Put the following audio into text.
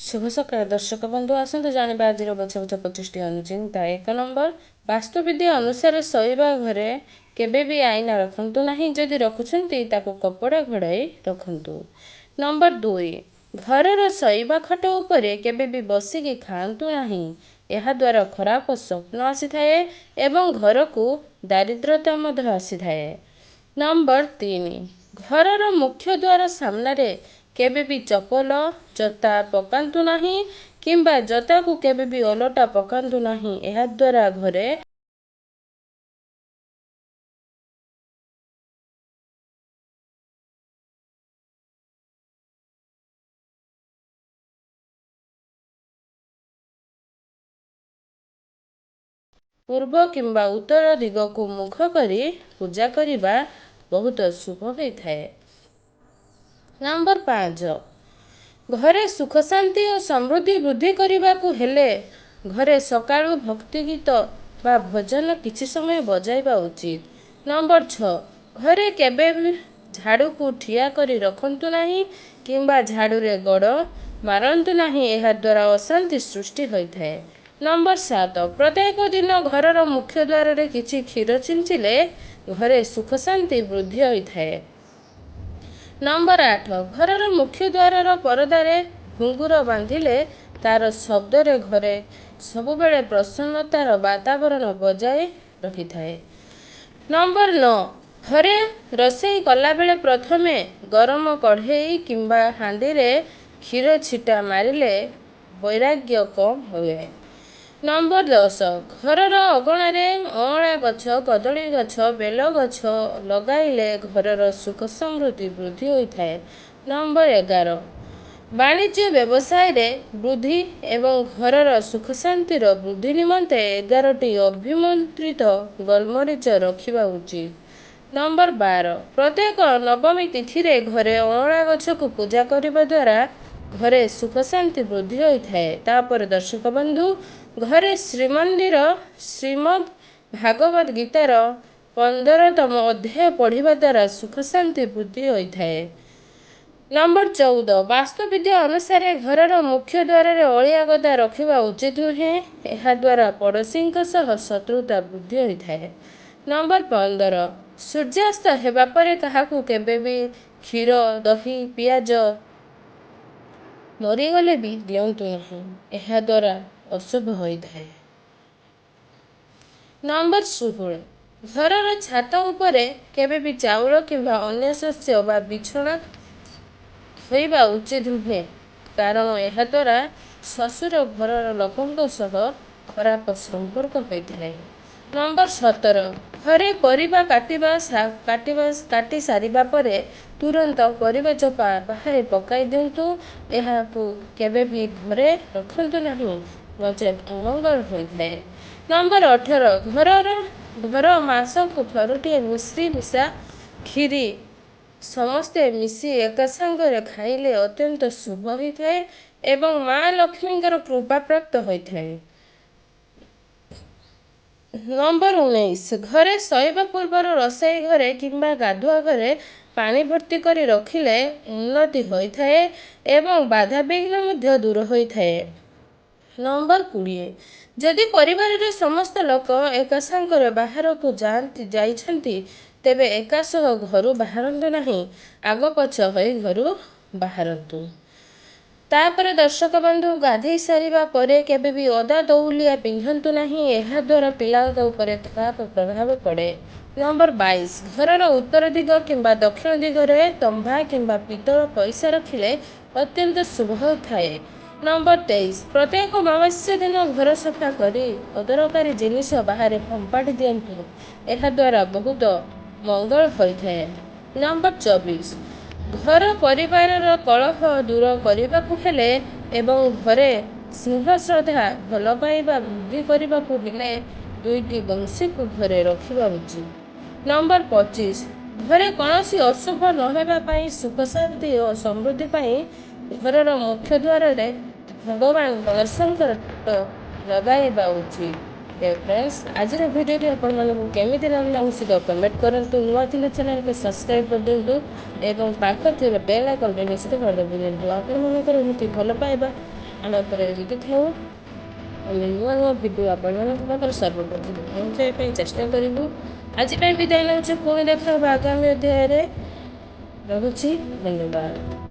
शुभ सकाळ दर्शक बंधु आसतु जानिबा आज बछा बछा 25टी अनुचिंता। 1 नंबर वास्तुविधि अनुसार शोइबा घरे केबे भी आईना रखंतु नहीं, जदि रखुछंती ताको कपड़ा घोड़ाई रखंतु। नंबर 2 घरर शोइबा खट उपरे केबे भी बसिकी खांतु नहीं, यह द्वारा खराब स्वप्न आसीथाए एवं घर को दारिद्रता मध्य आसीथाए। नंबर 3 घरर मुख्य द्वार सामने केबे भी चपल जता पकांतु नहीं किंबा जता को केबे भी ओलटा पकांतु नहीं, यह द्वारा घरे पूर्व किंबा उत्तर दिग को मुख करी पूजा करिबा बहुत शुभ होइथाए। नंबर 5 घरे सुख शांति और समृद्धि वृद्धि करने को हेले घरे सकाळु भक्ति गीत बा भजन किछि समय बजाइबा उचित। नंबर 6 घरे केबे भी झाड़ू को ठिया करी रखंतु नहीं किंबा झाड़ू रे गड़ मारंतु नहीं, यह द्वारा अशांति सृष्टि होइथाए। नंबर 7 प्रत्येक दिन घरर मुख्य द्वार रे किछि क्षीर छिंचिले घरे सुख शांति वृद्धि होइथाए। नंबर 8 घरर मुख्य द्वार परदारे घुंगुर बांधिले तार शब्द रे घरे सबुबेले प्रसन्नतार वातावरण बजाय रखि थाए। नंबर 9 घरे रोषेई कला बेले प्रथमे गरम कढ़ई किंबा हांडी रे क्षीर छिटा मारिले वैराग्य कम हुए। नंबर 10 घरर अगणारे अँला गछ कदली गछ बेल गछ लगाइले घरर सुख समृद्धि वृद्धि होइथाए। नंबर 11 वाणिज्य व्यवसाय रे वृद्धि एवं घरर सुख शांतिर वृद्धि निमंते 11टी अभिमंत्रित गोलमरीच रखिबा उचित। नंबर 12 प्रत्येक नवमी तिथि रे घरे अँला गछ को पूजा करिबा द्वारा घरे सुख शांति वृद्धि होइथाए। तापर दर्शक बंधु घरे श्रीमंदिर श्रीमद् भागवत गीतार 15तम अध्याय पढ़िबा द्वारा सुख शांति वृद्धि होइथाए। नंबर 14 वास्तुविद्या अनुसार घरर मुख्य द्वार रे अलिया गदा रखिबा उचित नुहे, यह द्वारा पड़ोसी सह शत्रुता वृद्धि होइथाए। नंबर 15 सूर्यास्त हेबा परे काहाकू केबे भी क्षीर दही पियाज मरीगले भी दियंतु नहीं, यह द्वारा अशुभ होइथाए। नंबर 16 घरर छात उपरे केबे भी चाउल किंबा अन्य शस्य बा बिछड़ा होइबा उचित नुहे, कारण यह द्वारा ससुर घरर लोकंक सह खराब संपर्क होइथाए। नंबर 17 घरे परिबा काटी सारिबा परे तुरंत परिबा चोपा बाहर पकाई दिंतु, यह केबे भी घरे रखंतु नहीं, नचेत अमंगल होइथाए। नंबर 18 घर मासक थरुटिए मिश्री मिशा खीरी समस्ते मिसी एक संगरे खाइले अत्यंत शुभ होइथाए एवं माँ लक्ष्मीଙ୍କର कृपा प्राप्त होइथाए। नंबर 19 घरे शोइबा पूर्वर रोषेई घरे किंबा गाधुआ घरे पानी भर्ती करी रखिले उन्नति होइथाए एवं बाधा विघ्न मध्य दूर होइथाए। नंबर 20 जदि परिवार रे समस्त लोक एक संगरे बाहर को जाइछंती तेबे एकासह घरु बाहरंतु नहीं, आग पछ होई घरु बाहरंतु। तापर दर्शक बंधु गाधई सारिबा परे केबे भी ओदा दौलिया पिंधंतु नहीं, यह द्वारा पिला उपरे खराब प्रभाव पड़े। नंबर 22 घरर उत्तर दिग किंबा दक्षिण दिगरे तंबा किंबा पितल पैसा रखिले अत्यंत शुभ होइथाए। नंबर 23 प्रत्येक अमावस्या दिन घर सफा करी अदरकारी जिनिस बाहर फंपाड़ी दियंतु, यह द्वारा बहुत मंगल होइथाए। नंबर 24 घर परिवार कलह दूर करने हेले एवं घरे स्नेह श्रद्धा भल पाइबा वृद्धि करने हेले 2टी बंशी को घरे रखिबा उचित। नंबर 25 घरे कौनसी अशुभ नहेबा पाई सुख शांति और समृद्धि पाई घरर मुख्य द्वार रे भगवान दर्शन लगाइबा उचित। फ्रेंड्स आज भिडियो आपको केमी लगे निश्चित कमेंट करंतु, नुआ थिले चैनल को सब्सक्राइब कर दिंतु एवं पाखर बेल आइकन निश्चित कर दिंतु। आपण मनकर एमती भल पाइबा ଆଲୋକରେ ଜିତିଥାଉ। ଆମେ ନୂଆ ନୂଆ ଭିଡ଼ିଓ ଆପଣମାନଙ୍କ ପାଖରେ ସର୍ବପ୍ରଥମେ ପହଞ୍ଚାଇବା ପାଇଁ ଚେଷ୍ଟା କରିବୁ। ଆଜି ପାଇଁ ବିଦାୟ ନେଉଛୁ, ପୁଣି ଦେଖା ହେବ ଆଗାମୀ ଅଧ୍ୟାୟରେ। ରହୁଛି, ଧନ୍ୟବାଦ।